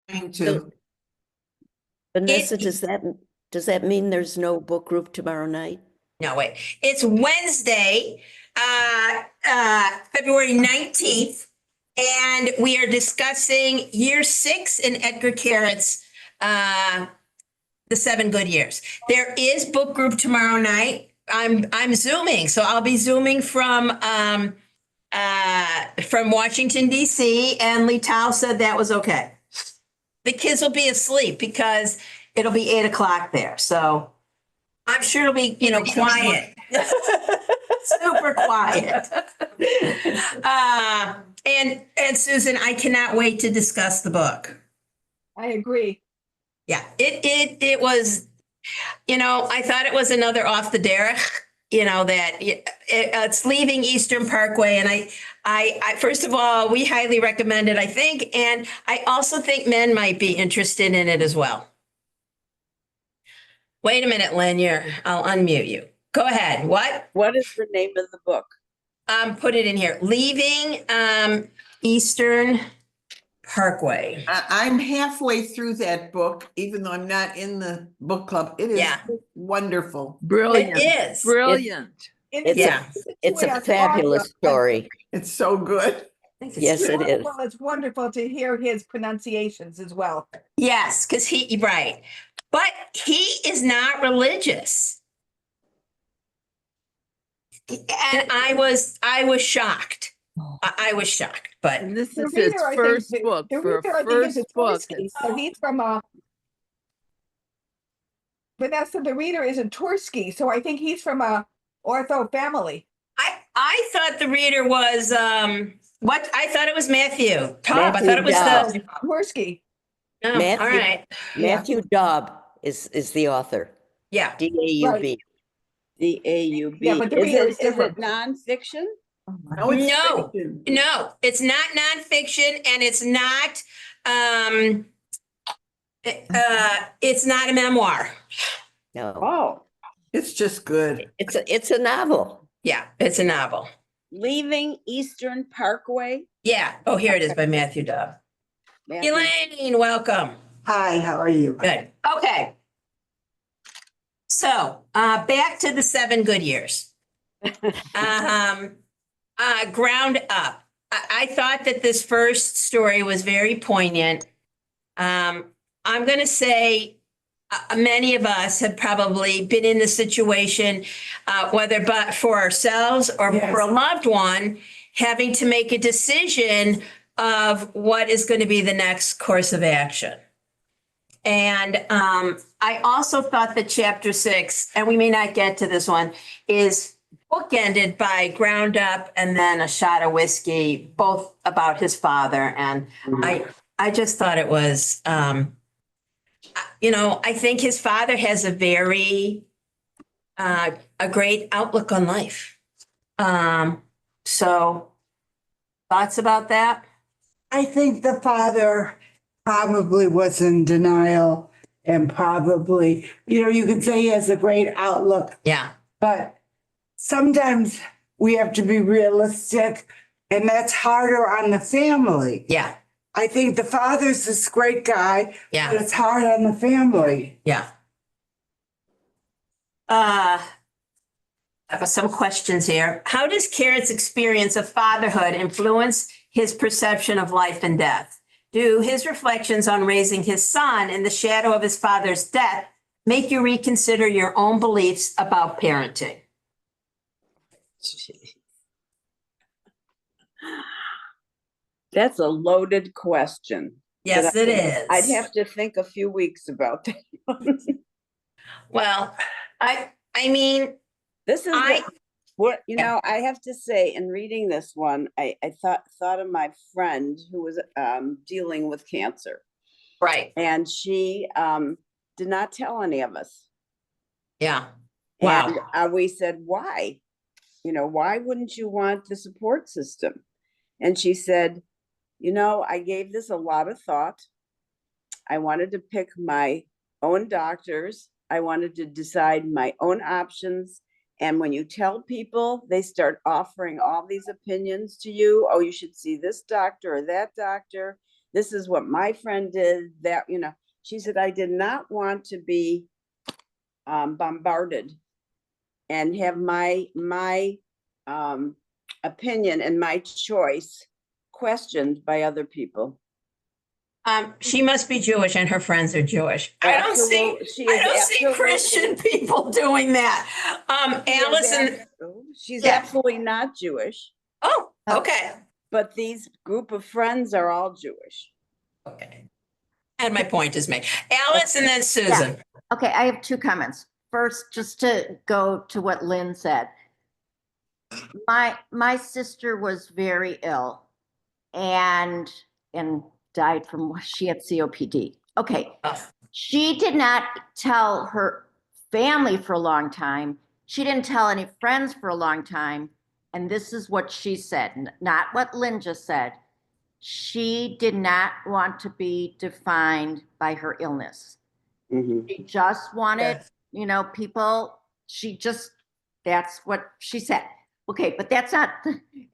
Trying So, to. Vanessa, It, does that mean there's no book group tomorrow night? no, wait, it's Wednesday, February 19th. And we are discussing year 6 in Edgar Keret's, The 7 Good Years. There is book group tomorrow night. I'm Zooming, so I'll be Zooming from Washington, DC, and Lital said that was okay. The kids will be asleep because it'll be 8 o'clock there. So I'm sure it'll be, quiet. Super quiet. And Susan, I cannot wait to discuss the book. I agree. Yeah, it was, I thought it was another off the derech, that it's leaving Eastern Parkway. And I first of all, we highly recommend it, I think. And I also think men might be interested in it as well. Wait a minute, Lynn, I'll unmute you. Go ahead. What? What is the name of the book? Put it in here. Leaving Eastern Parkway. I'm halfway through that book, even though I'm not in the book club. It is Yeah. wonderful. Brilliant. It is. Brilliant. It's a fabulous story. It's so good. Yes, it is. Well, it's wonderful to hear his pronunciations as well. Yes, because right. But he is not religious. And I was shocked. I was shocked, but And this The is his reader, I think, first the- book. the For reader, a I think, is first a book. Tursky, so he's from a. Vanessa, the reader is a Tursky, so I think he's from a ortho family. I thought the reader was what? I thought it was Matthew Todd. I Matthew thought it was Dobb. the. Tursky. No, Matthew- all right. Matthew Dobb is the author. Yeah. DAUB. DAUB. Yeah, but the Is reader it is different. nonfiction? No, it's No. fiction. No, it's not nonfiction, and it's not it's not a memoir. No, Oh, It's just good. it's a novel. Yeah, it's a novel. Leaving Eastern Parkway. Yeah. Oh, here it is by Matthew Dobb. Matthew. Elaine, welcome. Hi, how are you? Good. Okay. So back to the 7 Good Years. Ground up. I thought that this first story was very poignant. I'm going to say many of us have probably been in the situation, whether but for ourselves or Yes. for a loved one, having to make a decision of what is going to be the next course of action. And I also thought that chapter 6, and we may not get to this one, is bookended by Ground Up and then A Shot of Whiskey, both about his father. And I just thought it was, I think his father has a very, a great outlook on life. So thoughts about that? I think the father probably was in denial and probably, you could say he has a great outlook, Yeah. but sometimes we have to be realistic and that's harder on the family. Yeah. I think the father's this great guy, Yeah. but it's hard on the family. Yeah. I've got some questions here. How does Keret's experience of fatherhood influence his perception of life and death? Do his reflections on raising his son in the shadow of his father's death make you reconsider your own beliefs about parenting? That's a loaded question. Yes, But it is. I'd have to think a few weeks about that. Well, I mean, This is I- what Yeah. I have to say in reading this one, I thought of my friend who was dealing with cancer, right. and she did not tell any of us. Yeah. Wow. And we said, why? Why wouldn't you want the support system? And she said, I gave this a lot of thought. I wanted to pick my own doctors. I wanted to decide my own options. And when you tell people, they start offering all these opinions to you. Oh, you should see this doctor or that doctor. this is what my friend did, that, she said, I did not want to be bombarded and have my opinion and my choice questioned by other people. She must be Jewish and her friends are Jewish. I don't see Christian people doing that. Allison. She's Yeah. absolutely not Jewish, Oh, okay. but these group of friends are all Jewish. Okay. And my point is made. Alice and then Susan. Okay, I have two comments. First, just to go to what Lynn said. My sister was very ill and died from, she had COPD. Okay. Oh. She did not tell her family for a long time. She didn't tell any friends for a long time. And this is what she said, not what Lynn just said. She did not want to be defined by her illness. Mhm. She just wanted, people, that's what she said. Okay, but that's not,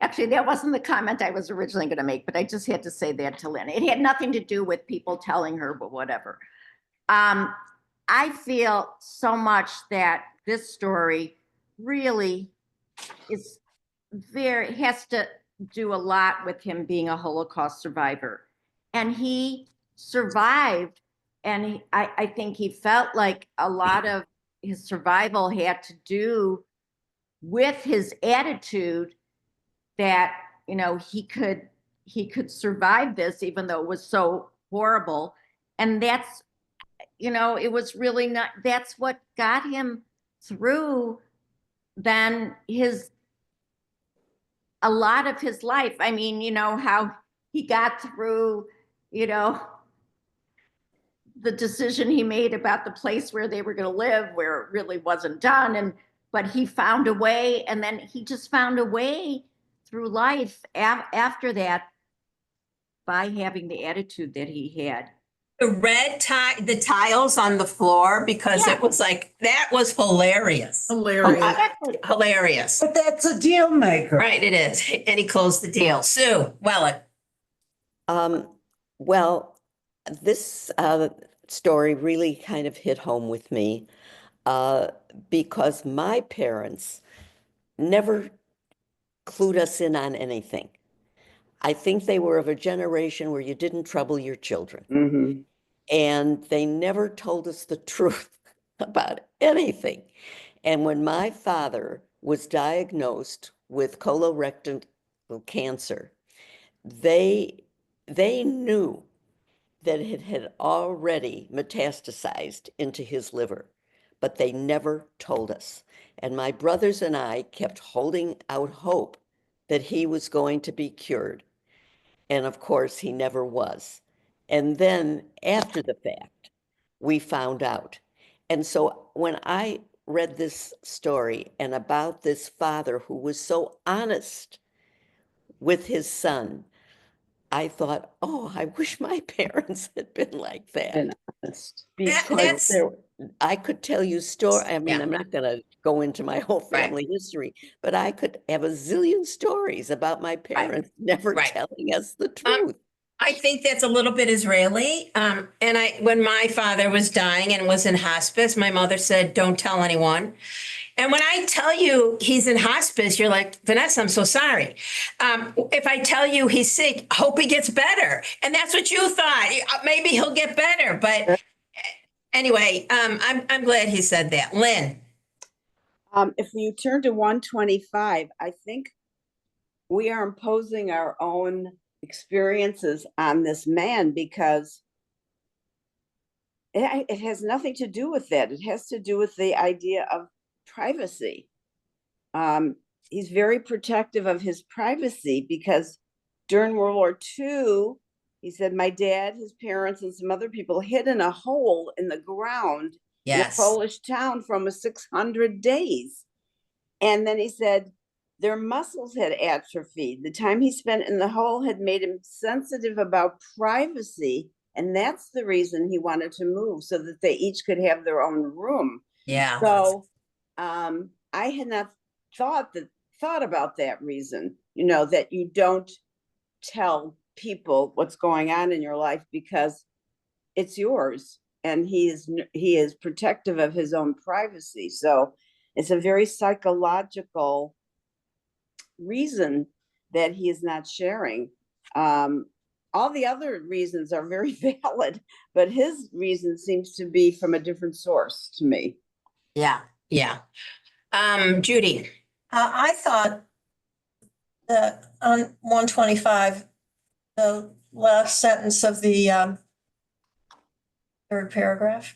actually, that wasn't the comment I was originally going to make, but I just had to say that to Lynn. It had nothing to do with people telling her, but whatever. I feel so much that this story really has to do a lot with him being a Holocaust survivor. And he survived, and I think he felt like a lot of his survival had to do with his attitude that, he could survive this, even though it was so horrible. And that's, it was really not, that's what got him through then a lot of his life. I mean, how he got through, the decision he made about the place where they were going to live, where it really wasn't done. But he found a way, and then he just found a way through life after that by having the attitude that he had. The tiles on the floor, because it was like, that was hilarious. Hilarious. Hilarious. But that's a deal maker. Right, it is. And he closed the deal. Sue Wellick. Well, this story really kind of hit home with me because my parents never clued us in on anything. I think they were of a generation where you didn't trouble your children. Mhm. And they never told us the truth about anything. And when my father was diagnosed with colorectal cancer, they knew that it had already metastasized into his liver, but they never told us. And my brothers and I kept holding out hope that he was going to be cured. And of course, he never was. And then after the fact, we found out. And so when I read this story and about this father who was so honest with his son, I thought, oh, I wish my parents had been like that. And honest. Because I could tell you story. I mean, Yeah. I'm not going to go into my whole family history, but I could have a zillion stories about my parents never telling us the truth. I think that's a little bit Israeli. And when my father was dying and was in hospice, my mother said, don't tell anyone. And when I tell you he's in hospice, you're like, Vanessa, I'm so sorry. If I tell you he's sick, hope he gets better. And that's what you thought. Maybe he'll get better. But anyway, I'm glad he said that. Lynn. If you turn to 125, I think we are imposing our own experiences on this man because it has nothing to do with that. It has to do with the idea of privacy. He's very protective of his privacy because during World War II, he said, my dad, his parents, and some other people hid in a hole in the ground in a Polish town for almost 600 days. And then he said their muscles had atrophied. The time he spent in the hole had made him sensitive about privacy. And that's the reason he wanted to move, so that they each could have their own room. Yeah. So I had not thought about that reason, that you don't tell people what's going on in your life because it's yours, and he is protective of his own privacy. So it's a very psychological reason that he is not sharing. All the other reasons are very valid, but his reason seems to be from a different source to me. Yeah, yeah. Judy, I thought that on 125, the last sentence of the third paragraph,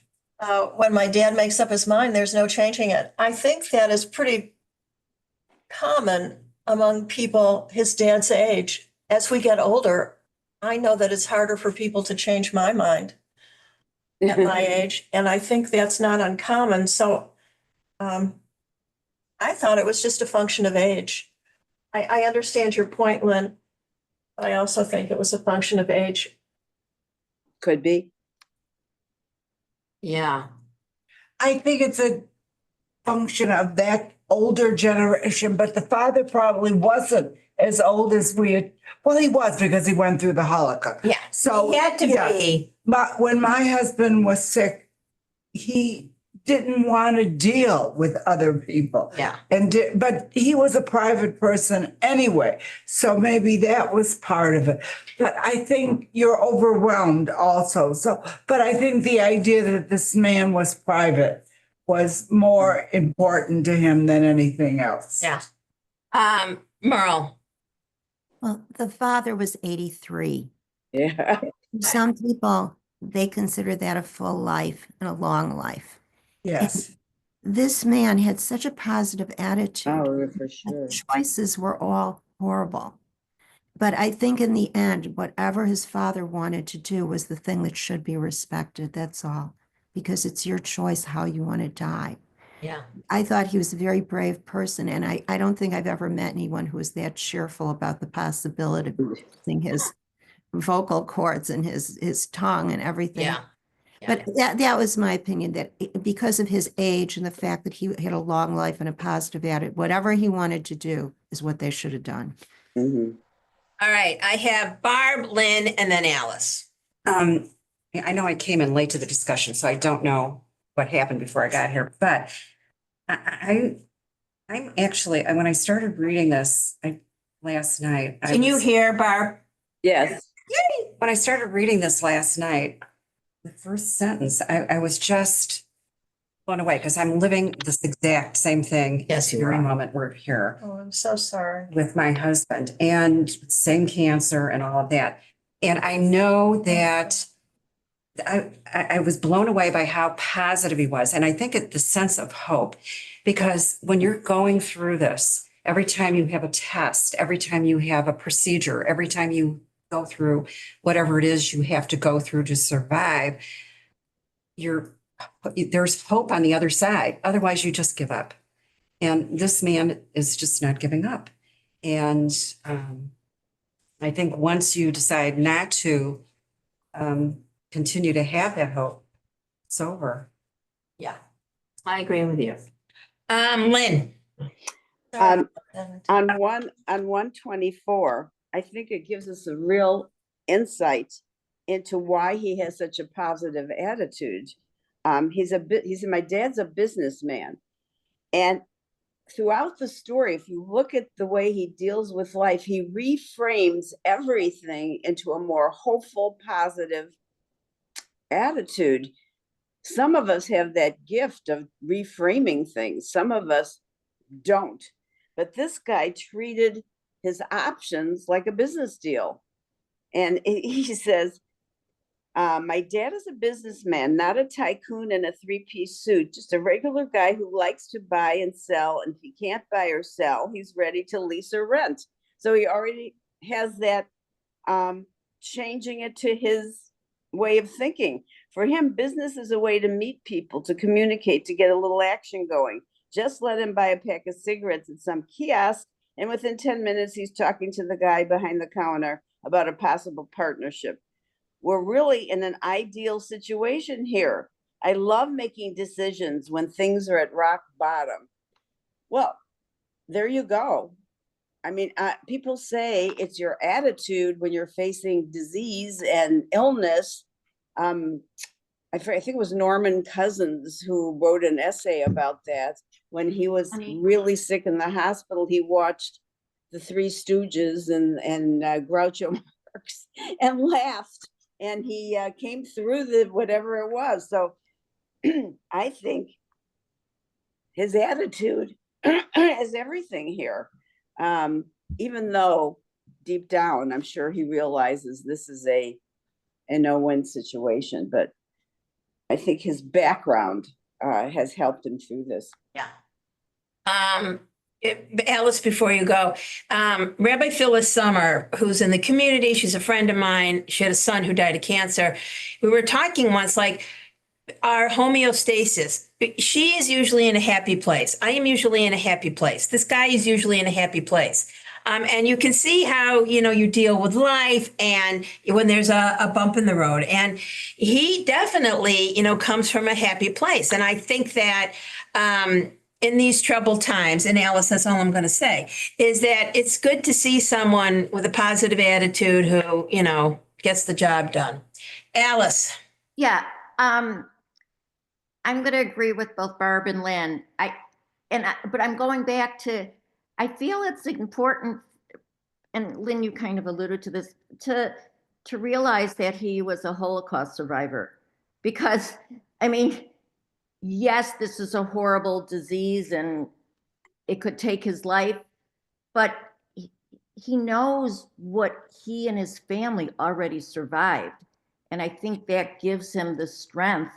when my dad makes up his mind, there's no changing it. I think that is pretty common among people his dad's age. As we get older, I know that it's harder for people to change my mind at my age, and I think that's not uncommon. So I thought it was just a function of age. I understand your point, Lynn, but I also think it was a function of age. Could be. yeah, I think it's a function of that older generation, but the father probably wasn't as old as well, he was because he went through the Holocaust. yeah. So, He had to yeah. be, But when my husband was sick, he didn't want to deal with other people. yeah. But he was a private person anyway. So maybe that was part of it. But I think you're overwhelmed also. But I think the idea that this man was private was more important to him than anything else. Yeah. Merle, Well, the father was 83. Yeah. Some people, they consider that a full life and a long life. Yes. This man had such a positive attitude. Oh, for sure. The choices were all horrible. But I think in the end, whatever his father wanted to do was the thing that should be respected. That's all. Because it's your choice how you want to die. yeah. I thought he was a very brave person, and I don't think I've ever met anyone who was that cheerful about the possibility of losing his vocal cords and his tongue and everything. Yeah. But that was my opinion, that because of his age and the fact that he had a long life and a positive attitude, whatever he wanted to do is what they should have done. Mhm. All right, I have Barb, Lynn, and then Alice. I know I came in late to the discussion, so I don't know what happened before I got here, but I'm actually, when I started reading this last night. Can you hear, Barb? Yes. When I started reading this last night, the first sentence, I was just blown away because I'm living this exact same thing. Yes, you Every are. moment we're here Oh, I'm so sorry. with my husband and same cancer and all of that. And I know that I was blown away by how positive he was. And I think the sense of hope, because when you're going through this, every time you have a test, every time you have a procedure, every time you go through whatever it is you have to go through to survive, there's hope on the other side. Otherwise, you just give up. And this man is just not giving up. And I think once you decide not to continue to have that hope, it's over. Yeah, I agree with you. Lynn, On 124, I think it gives us a real insight into why he has such a positive attitude. My dad's a businessman, and throughout the story, if you look at the way he deals with life, he reframes everything into a more hopeful, positive attitude. Some of us have that gift of reframing things. Some of us don't. But this guy treated his options like a business deal. And he says, my dad is a businessman, not a tycoon in a three-piece suit, just a regular guy who likes to buy and sell. And if he can't buy or sell, he's ready to lease or rent. So he already has that changing it to his way of thinking. For him, business is a way to meet people, to communicate, to get a little action going. Just let him buy a pack of cigarettes at some kiosk, and within 10 minutes, he's talking to the guy behind the counter about a possible partnership. We're really in an ideal situation here. I love making decisions when things are at rock bottom. Well, there you go. I mean, people say it's your attitude when you're facing disease and illness. I think it was Norman Cousins who wrote an essay about that. When he was Honey. really sick in the hospital, he watched the Three Stooges and Groucho Marx and laughed, and he came through the whatever it was. So I think his attitude is everything here. Even though deep down, I'm sure he realizes this is a no-win situation, but I think his background has helped him through this. Yeah. Alice, before you go, Rabbi Phyllis Summer, who's in the community, she's a friend of mine. She had a son who died of cancer. We were talking once, like, our homeostasis. She is usually in a happy place. I am usually in a happy place. This guy is usually in a happy place. And you can see how, you deal with life and when there's a bump in the road. And he definitely, comes from a happy place. And I think that in these troubled times, and Alice, that's all I'm going to say, is that it's good to see someone with a positive attitude who, gets the job done. Alice. Yeah, I'm going to agree with both Barb and Lynn. But I'm going back to, I feel it's important, and Lynn, you kind of alluded to this, to realize that he was a Holocaust survivor. Because, I mean, yes, this is a horrible disease and it could take his life, but he knows what he and his family already survived. And I think that gives him the strength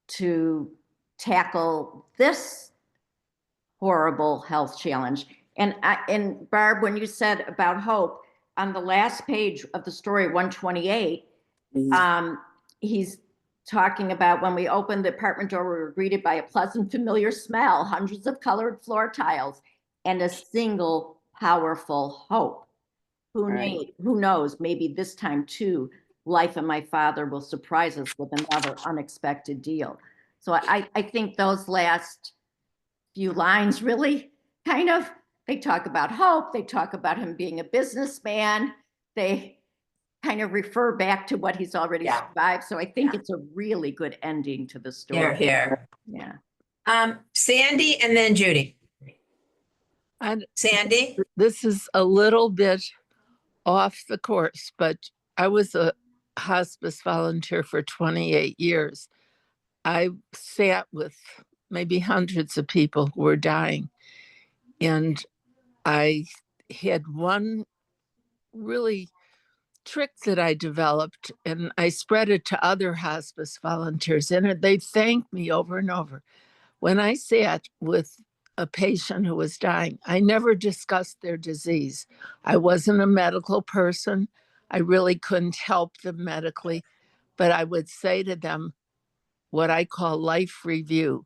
to tackle this horrible health challenge. And Barb, when you said about hope, on the last page of the story, 128, he's talking about when we opened the apartment door, we were greeted by a pleasant, familiar smell, hundreds of colored floor tiles, and a single powerful hope. Who knows, maybe this time too, life and my father will surprise us with another unexpected deal. So I think those last few lines really kind of, they talk about hope, they talk about him being a businessman, they kind of refer back to what he's already survived. So I think it's a really good ending to the story. Here. Yeah. Sandy and then Judy. And Sandy? this is a little bit off the course, but I was a hospice volunteer for 28 years. I sat with maybe hundreds of people who were dying. And I had one really trick that I developed, and I spread it to other hospice volunteers, and they thanked me over and over. When I sat with a patient who was dying, I never discussed their disease. I wasn't a medical person. I really couldn't help them medically, but I would say to them what I call life review.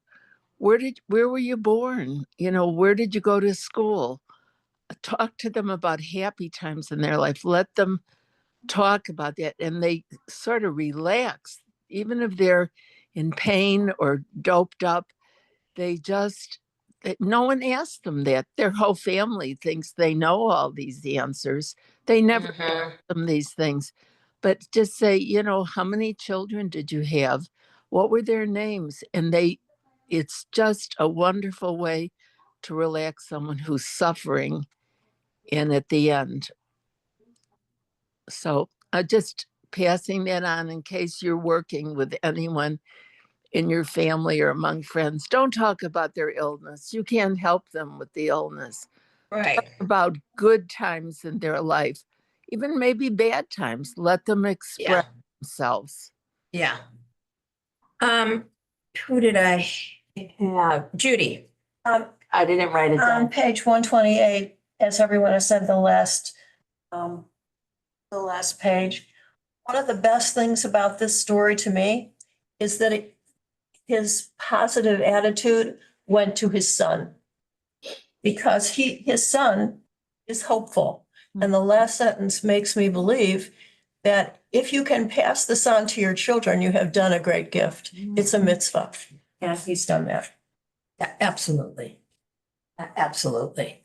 Where were you born? Where did you go to school? Talk to them about happy times in their life. Let them talk about that, and they sort of relax. Even if they're in pain or doped up, no one asked them that. Their whole family thinks they know all these answers. They never ask them these things. But just say, how many children did you have? What were their names? And it's just a wonderful way to relax someone who's suffering. And at the end, so just passing that on in case you're working with anyone in your family or among friends. Don't talk about their illness. You can't help them with the illness. Right. Talk about good times in their life, even maybe bad times. Let them express themselves. Yeah. Who did I have? Judy. I didn't write it On down. page 128, as everyone has said, the last page, one of the best things about this story to me is that his positive attitude went to his son, because his son is hopeful. And the last sentence makes me believe that if you can pass this on to your children, you have done a great gift. It's a mitzvah. And he's done that. Absolutely. Absolutely.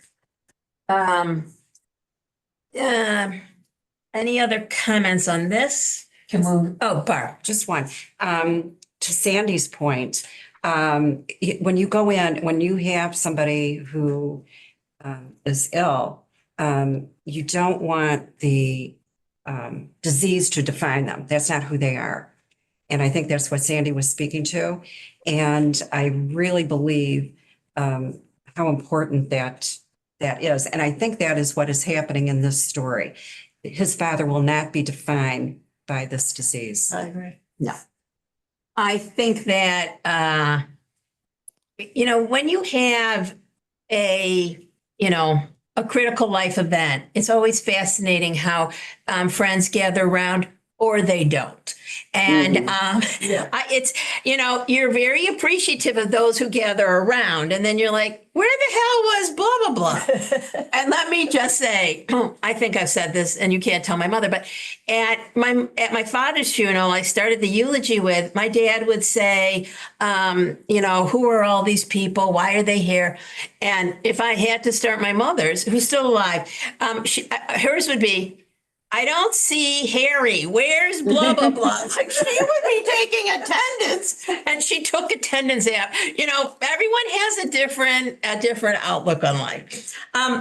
Any other comments on this? Oh, Barb. Just one. To Sandy's point, when you go in, when you have somebody who is ill, you don't want the disease to define them. That's not who they are. And I think that's what Sandy was speaking to. And I really believe how important that is. And I think that is what is happening in this story. His father will not be defined by this disease. I agree. No. I think that, when you have a critical life event, it's always fascinating how friends gather around or they don't. And it's, you're very appreciative of those who gather around. And then you're like, where the hell was blah, blah, blah? And let me just say, I think I've said this and you can't tell my mother, but at my father's funeral, I started the eulogy with, my dad would say, who are all these people? Why are they here? And if I had to start my mother's, who's still alive, hers would be, I don't see Harry. Where's blah, blah, blah? Like she would be taking attendance and she took attendance app. Everyone has a different outlook on life.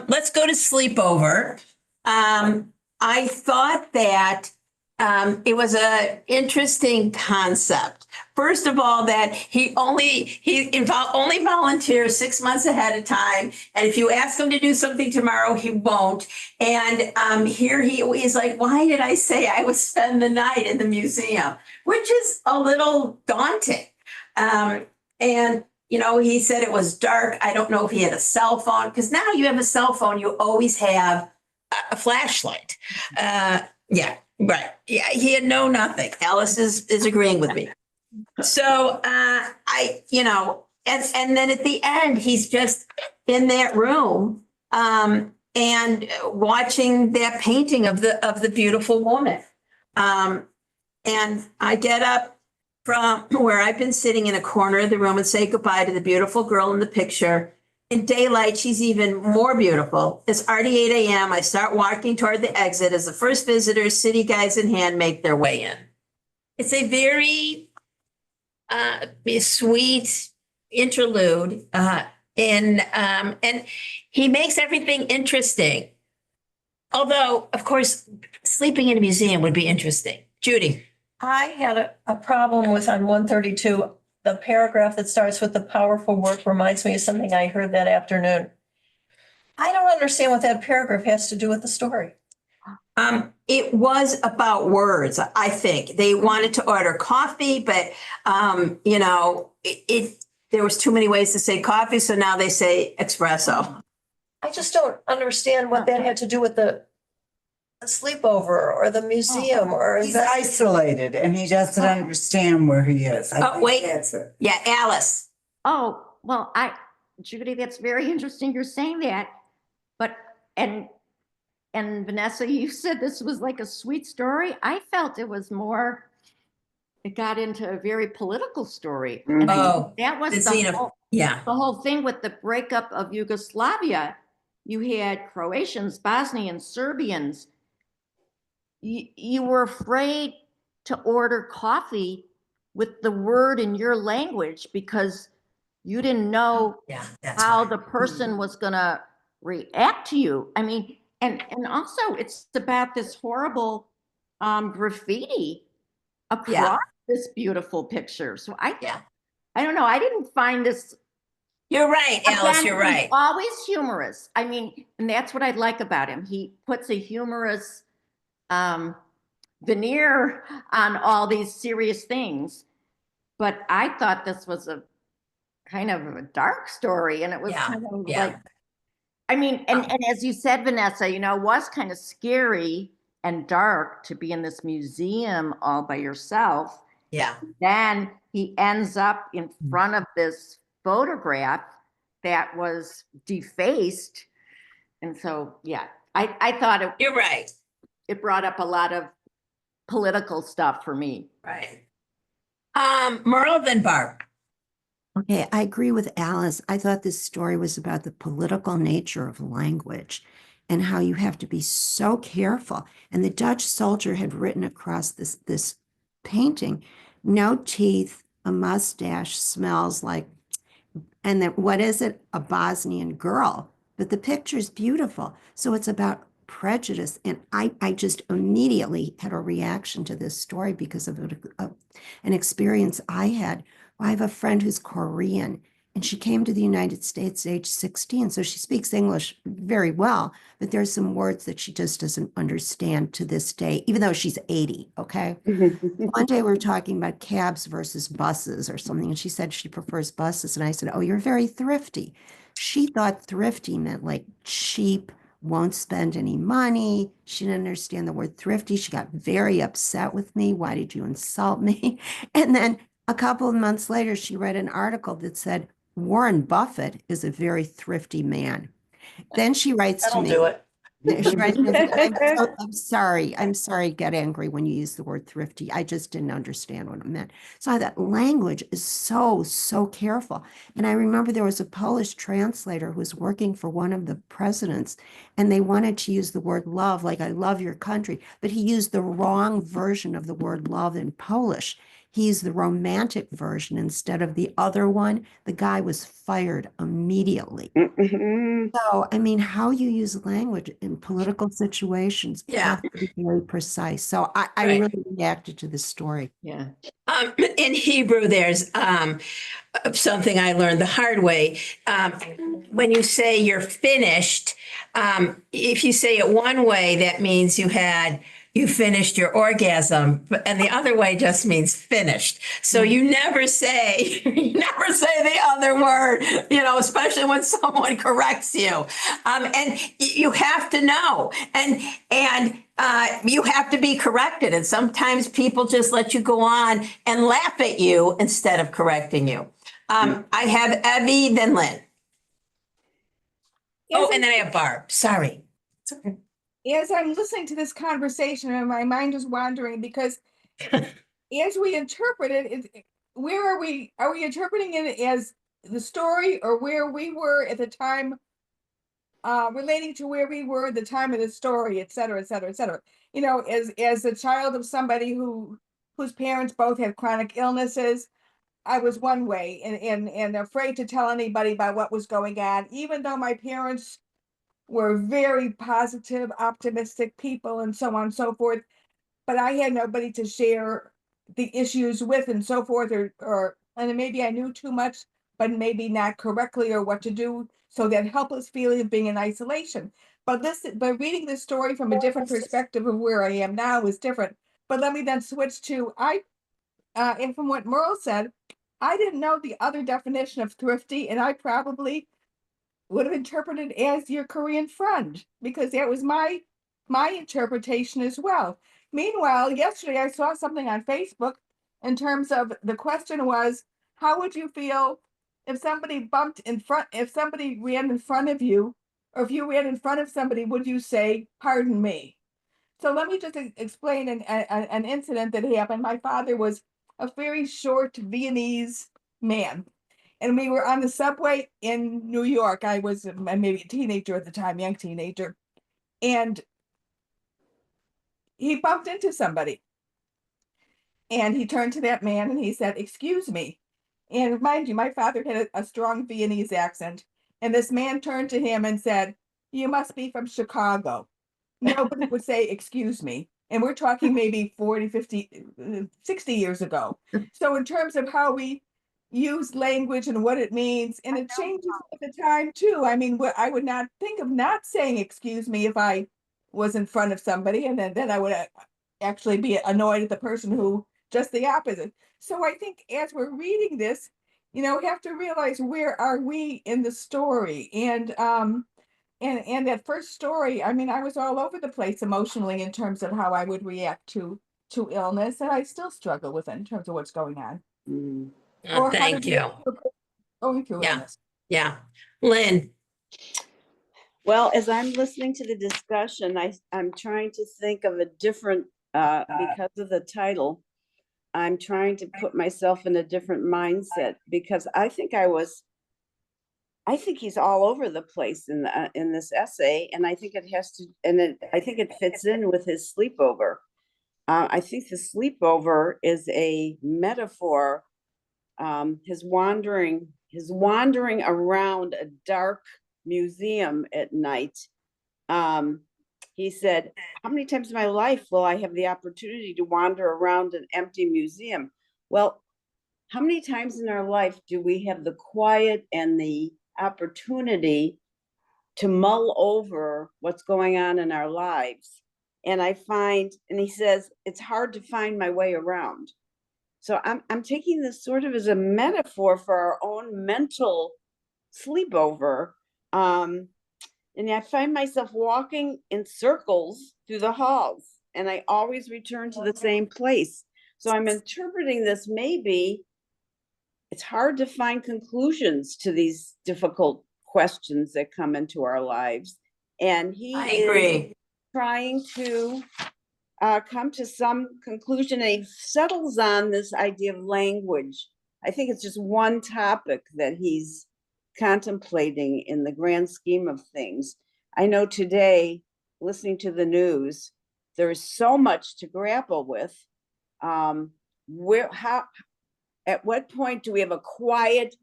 Let's go to sleepover. I thought that it was an interesting concept. First of all, that he only volunteers 6 months ahead of time. And if you ask him to do something tomorrow, he won't. And here he is like, why did I say I would spend the night in the museum? Which is a little daunting. He said it was dark. I don't know if he had a cell phone, because now you have a cell phone, you always have a flashlight. Yeah, right. Yeah, he had nothing. Alice is agreeing with me. So and then at the end, he's just in that room and watching that painting of the beautiful woman. And I get up from where I've been sitting in a corner of the room and say goodbye to the beautiful girl in the picture. In daylight, she's even more beautiful. It's already 8 a.m. I start walking toward the exit as the first visitors, city guides in hand, make their way in. It's a very sweet interlude, and he makes everything interesting. Although, of course, sleeping in a museum would be interesting. Judy. I had a problem with on 132, the paragraph that starts with the powerful work reminds me of something I heard that afternoon. I don't understand what that paragraph has to do with the story. It was about words, I think. They wanted to order coffee, but there was too many ways to say coffee, so now they say espresso. I just don't understand what that had to do with the sleepover or the museum or He's isolated and he doesn't understand where he is. I think wait. that's it. Yeah, Alice. Oh, well, Judy, that's very interesting you're saying that. But, and Vanessa, you said this was like a sweet story. I felt it was more, it got into a very political story. And that was the whole thing with the breakup of Yugoslavia. You had Croatians, Bosnians, Serbians. You were afraid to order coffee with the word in your language because you didn't know how the person was going to react to you. I mean, and also it's about this horrible graffiti across this beautiful picture. So I don't know. I didn't find this. You're right, Alice. You're right. He's always humorous. I mean, and that's what I like about him. He puts a humorous veneer on all these serious things. But I thought this was a kind of a dark story, and it was kind of like, I mean, and as you said, Vanessa, it was kind of scary and dark to be in this museum all by yourself. Yeah. Then he ends up in front of this photograph that was defaced. And so, I thought you're right. It brought up a lot of political stuff for me. Right. Merle, then Barb. Okay, I agree with Alice. I thought this story was about the political nature of language and how you have to be so careful. And the Dutch soldier had written across this painting, no teeth, a mustache, smells like, and then what is it? A Bosnian girl. But the picture's beautiful. So it's about prejudice. And I just immediately had a reaction to this story because of an experience I had. I have a friend who's Korean, and she came to the United States at age 16. So she speaks English very well, but there's some words that she just doesn't understand to this day, even though she's 80, okay? One day we were talking about cabs versus buses or something, and she said she prefers buses. And I said, oh, you're very thrifty. She thought thrifty meant like cheap, won't spend any money. She didn't understand the word thrifty. She got very upset with me. Why did you insult me? And then a couple of months later, she read an article that said, Warren Buffett is a very thrifty man. Then she writes to That'll me. do it. She writes, I'm sorry, get angry when you use the word thrifty. I just didn't understand what it meant. So that language is so careful. And I remember there was a Polish translator who was working for one of the presidents, and they wanted to use the word love, like I love your country, but he used the wrong version of the word love in Polish. He used the romantic version instead of the other one. The guy was fired immediately. So, I mean, how you use language in political situations have to be very precise. So I Right. really reacted to this story. Yeah. In Hebrew, there's something I learned the hard way. When you say you're finished, if you say it one way, that means you finished your orgasm, and the other way just means finished. So you never say the other word, especially when someone corrects you. And you have to know, and you have to be corrected. And sometimes people just let you go on and laugh at you instead of correcting you. I have Evie, then Lynn. Oh, and then I have Barb. Sorry. It's okay. As I'm listening to this conversation and my mind is wandering because as we interpret it, where are we? Are we interpreting it as the story or where we were at the time, relating to where we were at the time of the story, et cetera, et cetera, et cetera. As a child of somebody whose parents both had chronic illnesses, I was one way and afraid to tell anybody about what was going on, even though my parents were very positive, optimistic people and so on and so forth. But I had nobody to share the issues with and so forth, and maybe I knew too much, but maybe not correctly or what to do. So that helpless feeling of being in isolation. But reading this story from a different perspective of where I am now is different. But let me then switch to and from what Merle said, I didn't know the other definition of thrifty, and I probably would have interpreted as your Korean friend because that was my interpretation as well. Meanwhile, yesterday I saw something on Facebook in terms of the question was, how would you feel if somebody if somebody ran in front of you, or if you ran in front of somebody, would you say, pardon me? So let me just explain an incident that happened. My father was a very short Viennese man. And we were on the subway in New York. I was maybe a teenager at the time, young teenager. And he bumped into somebody. And he turned to that man and he said, excuse me. And mind you, my father had a strong Viennese accent. And this man turned to him and said, you must be from Chicago. Nobody would say, excuse me. And we're talking maybe 40, 50, 60 years ago. So in terms of how we use language and what it means, and it changes at the time too. I mean, I would not think of not saying excuse me if I was in front of somebody, and then I would actually be annoyed at the person who just the opposite. So I think as we're reading this, we have to realize where are we in the story. And that first story, I mean, I was all over the place emotionally in terms of how I would react to illness, and I still struggle with it in terms of what's going on. Or how Thank to you. going through Yeah. illness. Yeah. Lynn. Well, as I'm listening to the discussion, I'm trying to think of a different, because of the title, I'm trying to put myself in a different mindset because I think I was I think he's all over the place in this essay, and I think it has to, I think it fits in with his sleepover. I think the sleepover is a metaphor. His wandering around a dark museum at night. He said, "How many times in my life will I have the opportunity to wander around an empty museum?" Well, how many times in our life do we have the quiet and the opportunity to mull over what's going on in our lives? And he says, it's hard to find my way around. So I'm taking this sort of as a metaphor for our own mental sleepover. And I find myself walking in circles through the halls, and I always return to the same place. So I'm interpreting this, maybe it's hard to find conclusions to these difficult questions that come into our lives. And he is trying to come to some conclusion, and he settles on this idea of language. I think it's just one topic that he's contemplating in the grand scheme of things. I know today, listening to the news, there is so much to grapple with. At what point do we have a quiet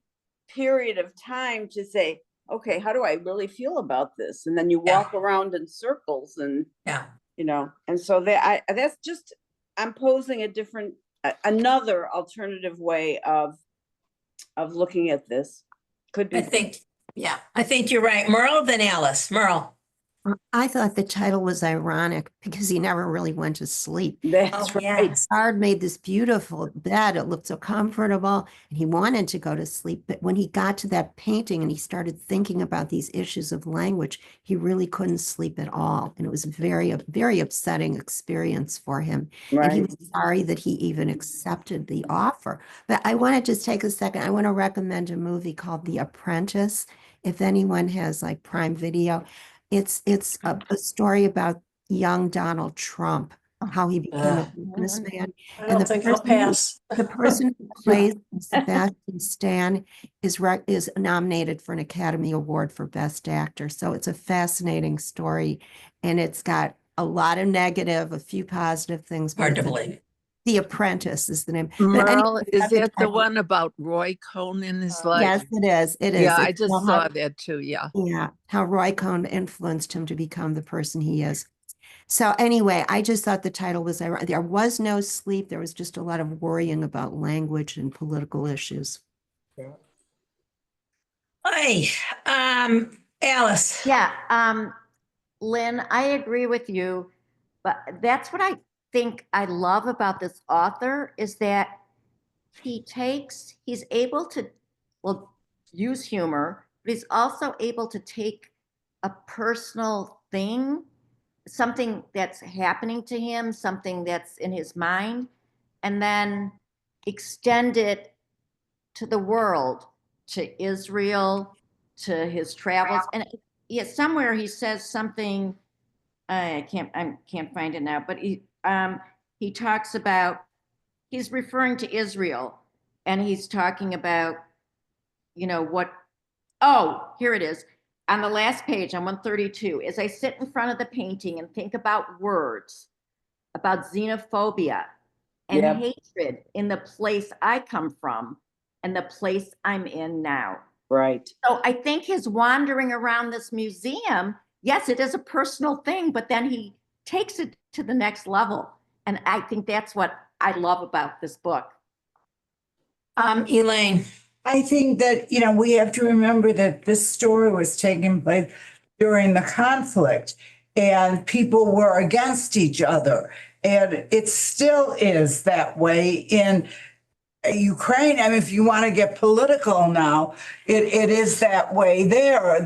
period of time to say, okay, how do I really feel about this? And then you walk around in circles, and and so that's just, I'm posing another alternative way of looking at this. Could be. I think you're right. Merle, then Alice. Merle. I thought the title was ironic because he never really went to sleep. That's right. Bard made this beautiful bed. It looked so comfortable, and he wanted to go to sleep. But when he got to that painting and he started thinking about these issues of language, he really couldn't sleep at all. And it was a very upsetting experience for him. Right. And he was sorry that he even accepted the offer. But I want to just take a second. I want to recommend a movie called The Apprentice. If anyone has like Prime Video, it's a story about young Donald Trump, how he became a businessman. I don't think I'll pass. The person who plays Sebastian Stan is nominated for an Academy Award for Best Actor. So it's a fascinating story, and it's got a lot of negative, a few positive things. Hard to believe. The Apprentice is the name. Merle, is it the one about Roy Cohn in his life? Yes, it is. It is. Yeah, I It's just how- saw that too. Yeah. Yeah, how Roy Cohn influenced him to become the person he is. So anyway, I just thought the title was ironic. There was no sleep. There was just a lot of worrying about language and political issues. Hi, Alice. Yeah, Lynn, I agree with you, but that's what I think I love about this author is that he's able to, well, use humor, but he's also able to take a personal thing, something that's happening to him, something that's in his mind, and then extend it to the world, to Israel, to his travels. And somewhere he says something, I can't find it now, but he talks about, he's referring to Israel, and he's talking about, here it is. On the last page, on 132, as I sit in front of the painting and think about words, about xenophobia and hatred in the place I come from and the place I'm in now. Right. So I think his wandering around this museum, yes, it is a personal thing, but then he takes it to the next level. And I think that's what I love about this book. Elaine. I think that, we have to remember that this story was taking place during the conflict, and people were against each other. And it still is that way in Ukraine. I mean, if you want to get political now, it is that way there.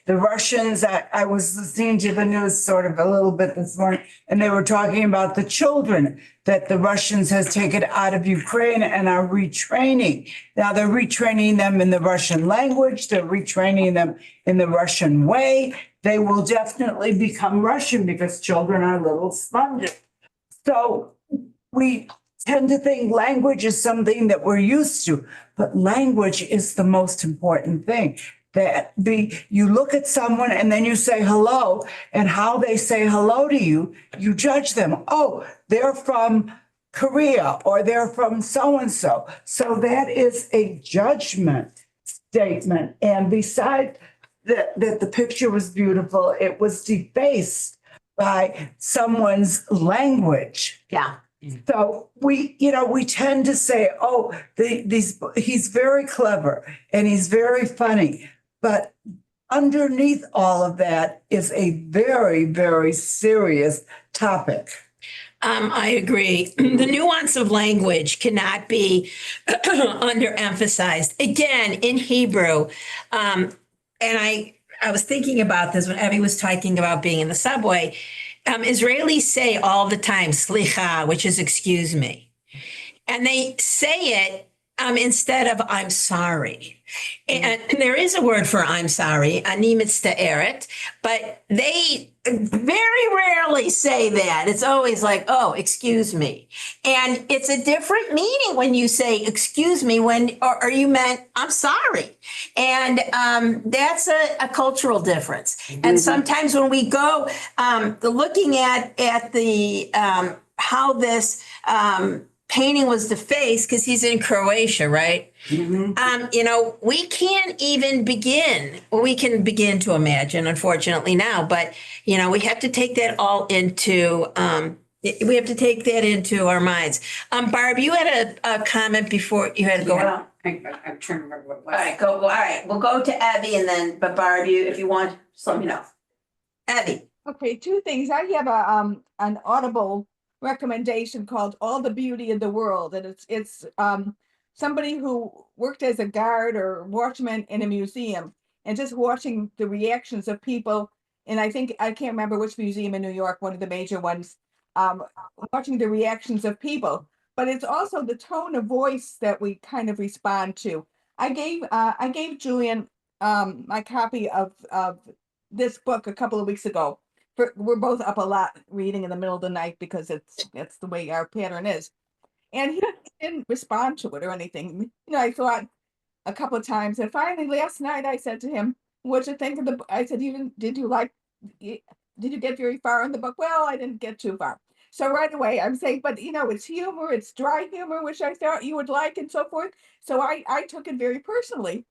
The Russians, I was listening to the news sort of a little bit this morning, and they were talking about the children that the Russians has taken out of Ukraine and are retraining. Now they're retraining them in the Russian language. They're retraining them in the Russian way. They will definitely become Russian because children are little sponges. So we tend to think language is something that we're used to, but language is the most important thing. you look at someone and then you say hello, and how they say hello to you, you judge them. Oh, they're from Korea or they're from so-and-so. So that is a judgment statement. And besides that the picture was beautiful, it was defaced by someone's language. Yeah. So we tend to say, oh, he's very clever and he's very funny. But underneath all of that is a very, very serious topic. I agree. The nuance of language cannot be underemphasized. Again, in Hebrew, and I was thinking about this when Evie was talking about being in the subway. Israelis say all the time, slicha, which is excuse me. And they say it instead of I'm sorry. And there is a word for I'm sorry, ani mitzta'eret, but they very rarely say that. It's always like, oh, excuse me. And it's a different meaning when you say excuse me or you meant I'm sorry. And that's a cultural difference. And sometimes when we go looking at the how this painting was defaced, because he's in Croatia, right? We can't even begin. Well, we can begin to imagine, unfortunately, now, but we have to take that all into we have to take that into our minds. Barb, you had a comment before you had to go out. I'm trying to remember what it was. All right, go. All right, we'll go to Abby and then, but Barb, if you want, just let me know. Abby. Okay, two things. I have an Audible recommendation called All the Beauty in the World, and it's somebody who worked as a guard or watchman in a museum and just watching the reactions of people. And I can't remember which museum in New York, one of the major ones, watching the reactions of people. But it's also the tone of voice that we kind of respond to. I gave Julian my copy of this book a couple of weeks ago. We're both up a lot reading in the middle of the night because that's the way our pattern is. And he didn't respond to it or anything. I thought a couple of times, and finally last night I said to him, "What'd you think of the book?" I said, did you get very far in the book?" "Well, I didn't get too far." So right away I'm saying, but it's humor, it's dry humor, which I thought you would like, and so forth. So I took it very personally.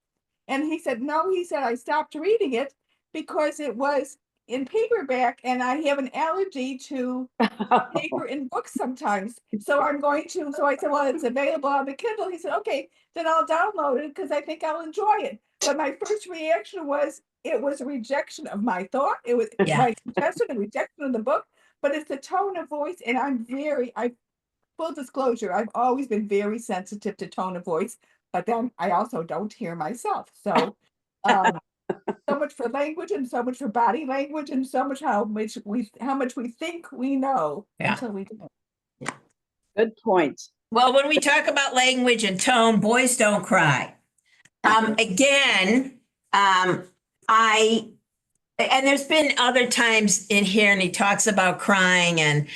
And he said, no, he said, I stopped reading it because it was in paperback and I have an allergy to paper in books sometimes. So I said, well, it's available on the Kindle. He said, okay, then I'll download it because I think I'll enjoy it. But my first reaction was, it was a rejection of my thought. It was my suggestion, a rejection of the book, but it's the tone of voice. And full disclosure, I've always been very sensitive to tone of voice, but then I also don't hear myself. So, so much for language and so much for body language and so much how much we think we know until we don't. Good point. Well, when we talk about language and tone, boys don't cry. Again, and there's been other times in here, and he talks about crying, and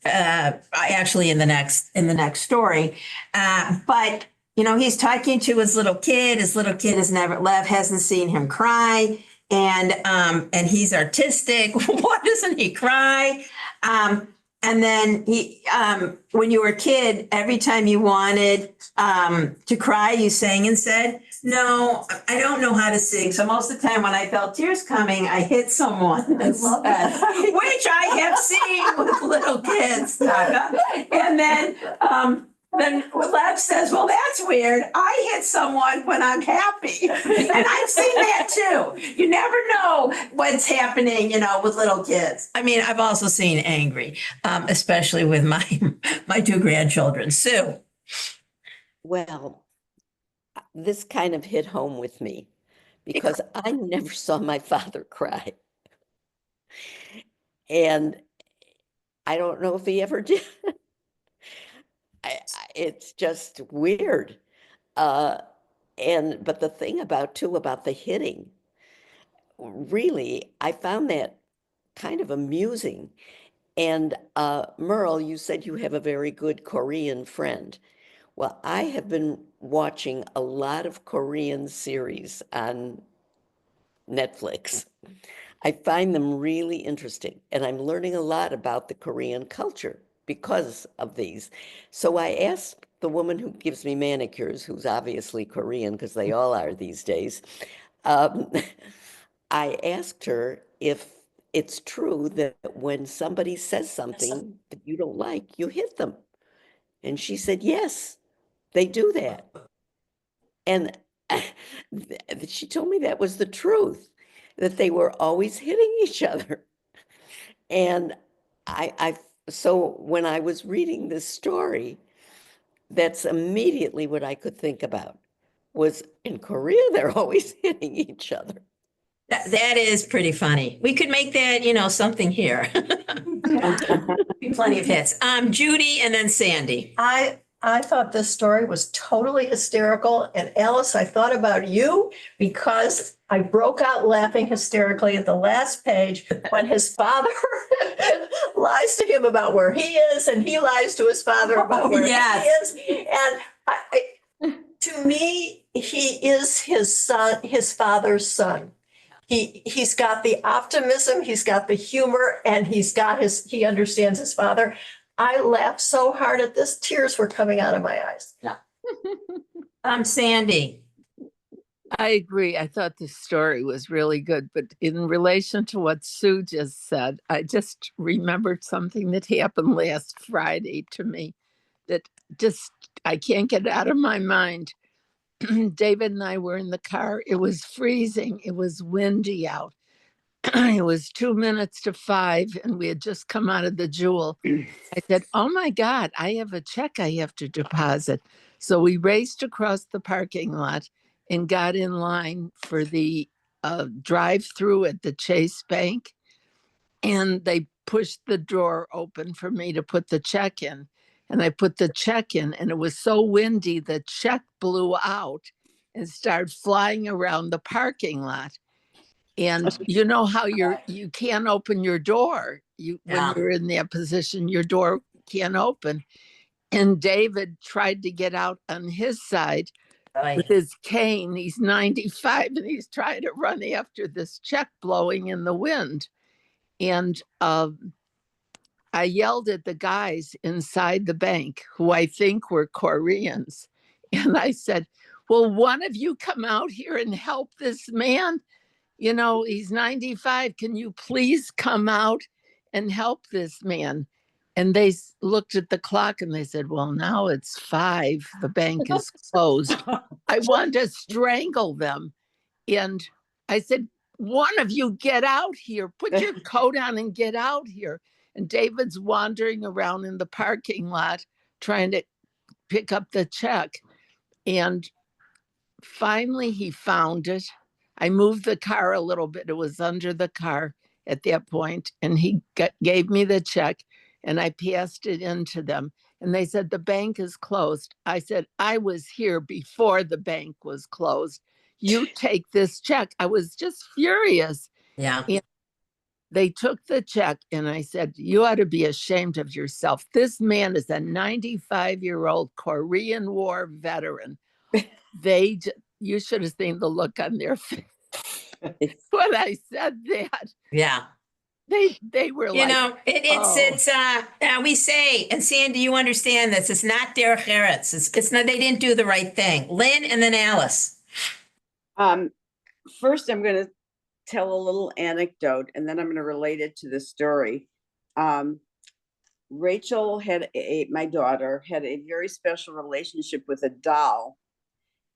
actually in the next story, but he's talking to his little kid. His little kid has never left, hasn't seen him cry, and he's artistic. Why doesn't he cry? And then when you were a kid, every time you wanted to cry, you sang and said, "No, I don't know how to sing." So most of the time when I felt tears coming, I hit someone instead, which I have seen with little kids. And then Lev says, "Well, that's weird. I hit someone when I'm happy." And I've seen that too. You never know what's happening, with little kids. I mean, I've also seen angry, especially with my two grandchildren. Sue. Well, this kind of hit home with me because I never saw my father cry. And I don't know if he ever did. It's just weird. But the thing about the hitting, really, I found that kind of amusing. And Merle, you said you have a very good Korean friend. Well, I have been watching a lot of Korean series on Netflix. I find them really interesting, and I'm learning a lot about the Korean culture because of these. So I asked the woman who gives me manicures, who's obviously Korean, because they all are these days. I asked her if it's true that when somebody says something that you don't like, you hit them. And she said, yes, they do that. And she told me that was the truth, that they were always hitting each other. And so when I was reading this story, that's immediately what I could think about was in Korea, they're always hitting each other. That is pretty funny. We could make that, something here. Plenty of hits. Judy and then Sandy. I thought this story was totally hysterical. And Alice, I thought about you because I broke out laughing hysterically at the last page when his father lies to him about where he is and he lies to his father about where he is. And to me, he is his son, his father's son. He's got the optimism, he's got the humor, and he understands his father. I laughed so hard at this, tears were coming out of my eyes. Sandy. I agree. I thought the story was really good, but in relation to what Sue just said, I just remembered something that happened last Friday to me that just I can't get out of my mind. David and I were in the car. It was freezing. It was windy out. It was 2 minutes to 5, and we had just come out of the Jewel. I said, oh my God, I have a check I have to deposit. So we raced across the parking lot and got in line for the drive-through at the Chase Bank. And they pushed the door open for me to put the check in. And I put the check in, and it was so windy, the check blew out and started flying around the parking lot. And you know how you can't open your door. When you're in that position, your door can't open. And David tried to get out on his side with his cane. He's 95 and he's trying to run after this check blowing in the wind. And I yelled at the guys inside the bank, who I think were Koreans. And I said, will one of you come out here and help this man? He's 95. Can you please come out and help this man? And they looked at the clock and they said, well, now it's 5. The bank is closed. I wanted to strangle them. And I said, one of you get out here, put your coat on and get out here. And David's wandering around in the parking lot trying to pick up the check. And finally he found it. I moved the car a little bit. It was under the car at that point, and he gave me the check, and I passed it into them. And they said, the bank is closed. I said, I was here before the bank was closed. You take this check. I was just furious. Yeah. And they took the check, and I said, you ought to be ashamed of yourself. This man is a 95-year-old Korean War veteran. You should have seen the look on their face when I said that. Yeah. They were like, we say, and Sandy, you understand this, it's not derech eretz. It's not, they didn't do the right thing. Lynn and then Alice. First, I'm going to tell a little anecdote, and then I'm going to relate it to the story. Rachel my daughter had a very special relationship with a doll.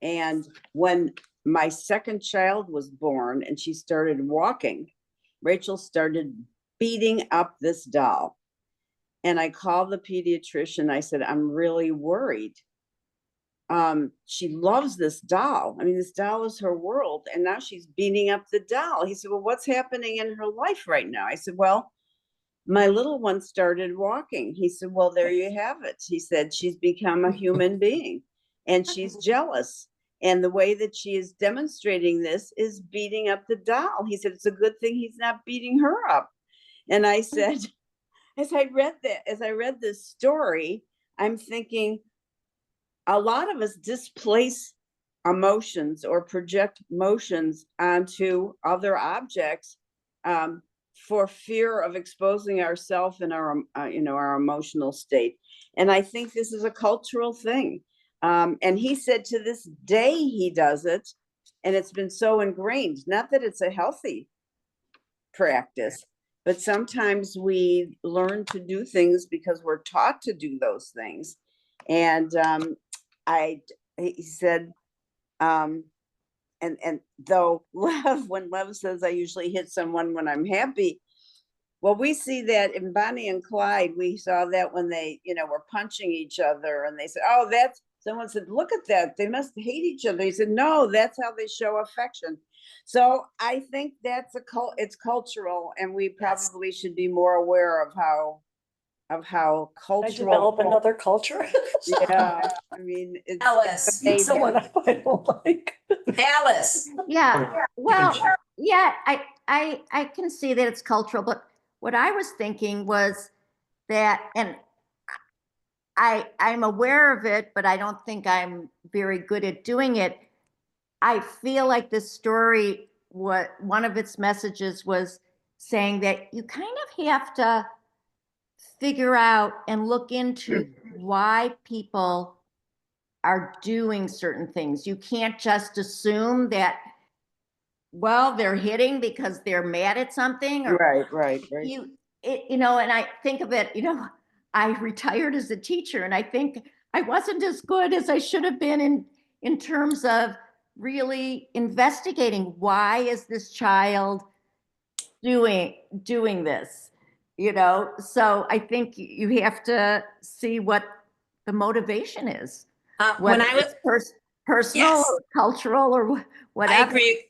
And when my second child was born and she started walking, Rachel started beating up this doll. And I called the pediatrician. I said, I'm really worried. She loves this doll. I mean, this doll is her world. And now she's beating up the doll. He said, well, what's happening in her life right now? I said, well, my little one started walking. He said, well, there you have it. He said, she's become a human being and she's jealous. And the way that she is demonstrating this is beating up the doll. He said, it's a good thing he's not beating her up. And I said, as I read this story, I'm thinking a lot of us displace emotions or project motions onto other objects for fear of exposing ourselves and our, our emotional state. And I think this is a cultural thing. And he said to this day he does it, and it's been so ingrained. Not that it's a healthy practice, but sometimes we learn to do things because we're taught to do those things. And he said, and though when Lev says I usually hit someone when I'm happy, well, we see that in Bonnie and Clyde. We saw that when they, were punching each other, and they said, "Oh, that's." Someone said, "Look at that. They must hate each other." He said, "No, that's how they show affection." So I think that's it's cultural, and we probably should be more aware of how I cultural. develop another culture. Yeah, I mean, it's Alice, amazing. Someone I don't like. Alice. Yeah, well, yeah, I can see that it's cultural, but what I was thinking was that, and I'm aware of it, but I don't think I'm very good at doing it. I feel like this story, what one of its messages was saying that you kind of have to figure out and look into why people are doing certain things. You can't just assume that, well, they're hitting because they're mad at something, or Right. and I think of it, I retired as a teacher, and I think I wasn't as good as I should have been in terms of really investigating why is this child doing this, so I think you have to see what the motivation is, When whether I was, it's personal Yes. or cultural or I whatever. agree.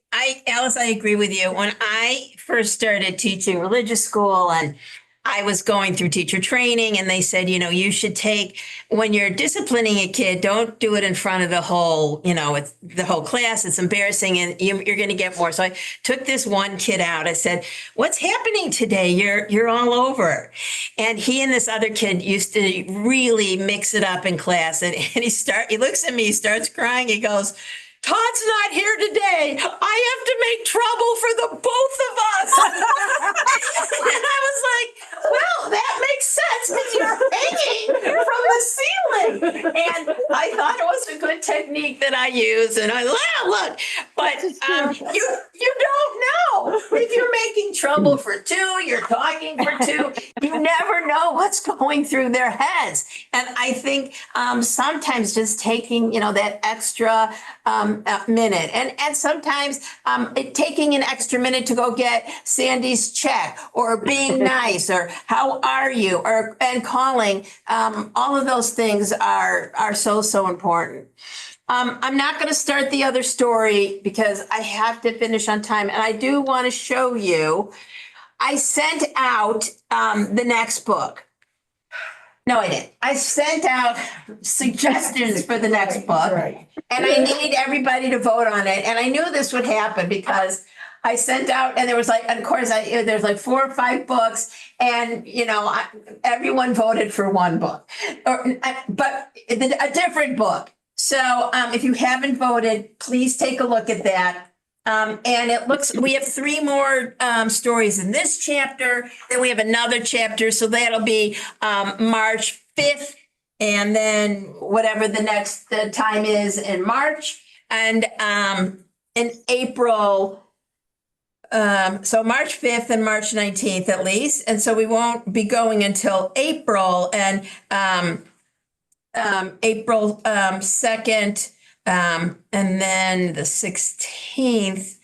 Alice, I agree with you. When I first started teaching religious school, and I was going through teacher training, and they said, you should take, when you're disciplining a kid, don't do it in front of the whole, it's the whole class. It's embarrassing, and you're going to get more. So I took this one kid out. I said, "What's happening today? You're all over." And he and this other kid used to really mix it up in class. And he looks at me, he starts crying. He goes, "Todd's not here today. I have to make trouble for the both of us." And I was like, "Well, that makes sense because you're hanging from the ceiling." And I thought it was a good technique that I use. And I look, but you don't know if you're making trouble for two, you're talking for two. You never know what's going through their heads. And I think sometimes just taking, that extra minute, and sometimes taking an extra minute to go get Sandy's check, or being nice, or how are you, and calling, all of those things are so important. I'm not going to start the other story because I have to finish on time, and I do want to show you. I sent out the next book. No, I didn't. I sent out suggestions for the next book, and I need everybody to vote on it. And I knew this would happen because I sent out, and there was like, and of course, there's like 4 or 5 books, and everyone voted for one book, but a different book. So if you haven't voted, please take a look at that. And we have 3 more stories in this chapter. Then we have another chapter. So that'll be March 5th. And then whatever the next time is in March. And in April, so March 5th and March 19th at least. And so we won't be going until April, and April 2nd. And then the 16th.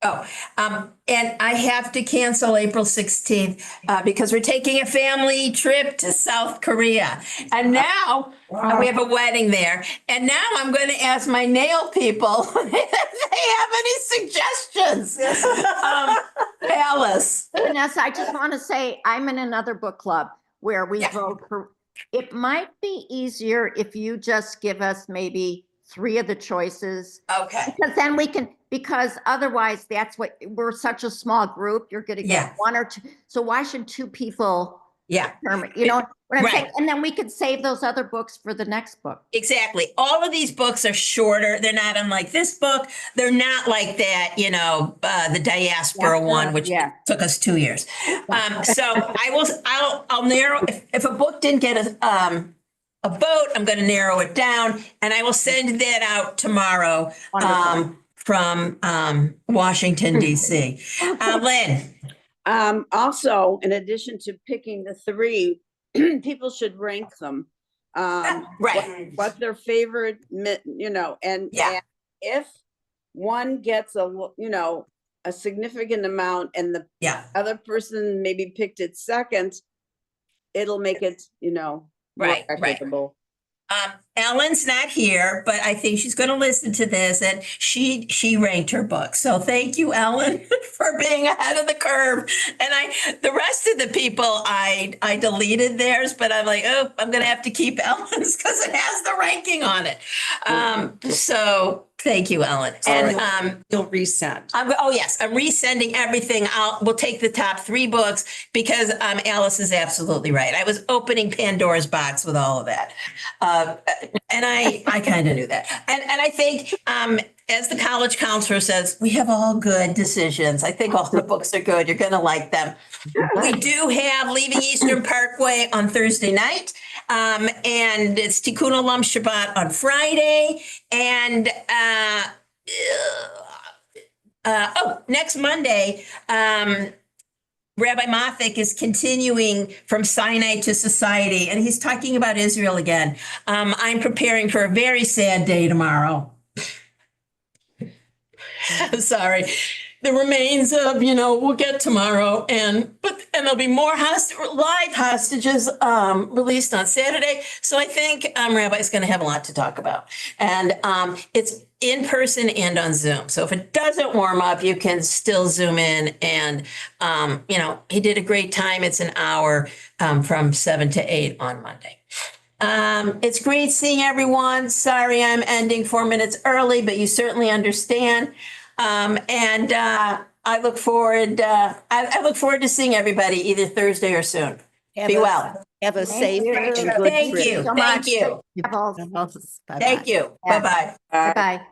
And I have to cancel April 16th because we're taking a family trip to South Korea. And now we have a wedding there. And now I'm going to ask my nail people if they have any suggestions. Alice. Vanessa, I just want to say I'm in another book club where we vote for. It might be easier if you just give us maybe 3 of the choices. Okay. Because then because otherwise we're such a small group, you're going to get 1 or 2. So why should 2 people Yeah. determine, you know what I'm saying? Right. And then we could save those other books for the next book. Exactly. All of these books are shorter. They're not unlike this book. They're not like that, the diaspora one, which Yeah. took us 2 years. So I'll narrow, if a book didn't get a vote, I'm going to narrow it down, and I will send that out tomorrow Wonderful. from Washington, DC. Lynn. Also, in addition to picking the three, people should rank them. Right. What their favorite, and if one gets a significant amount and the other person maybe picked it second, it'll make it, more Right. equitable. Ellen's not here, but I think she's going to listen to this, and she ranked her book. So thank you, Ellen, for being ahead of the curve. And the rest of the people, I deleted theirs, but I'm like, oh, I'm going to have to keep Ellen's because it has the ranking on it. So thank you, Ellen. And You'll resend. yes, I'm resending everything. We'll take the top 3 books because Alice is absolutely right. I was opening Pandora's box with all of that. And I kind of knew that. And I think, as the college counselor says, we have all good decisions. I think all the books are good. You're going to like them. We do have Leaving Eastern Parkway on Thursday night. And it's Tikkun Olam Shabbat on Friday. And next Monday, Rabbi Mothick is continuing from Sinai to Society, and he's talking about Israel again. I'm preparing for a very sad day tomorrow. I'm sorry. The remains of, we'll get tomorrow, and there'll be more live hostages released on Saturday. So I think Rabbi's going to have a lot to talk about, and it's in person and on Zoom. So if it doesn't warm up, you can still Zoom in, and he did a great time. It's an hour from 7 to 8 on Monday. It's great seeing everyone. Sorry, I'm ending 4 minutes early, but you certainly understand. And I look forward. I look forward to seeing everybody either Thursday or soon. Be well. Have a safe you. and good Thank trip. you. So Thank much. you. Bye-bye. Thank you. Yeah. Bye-bye. Bye-bye.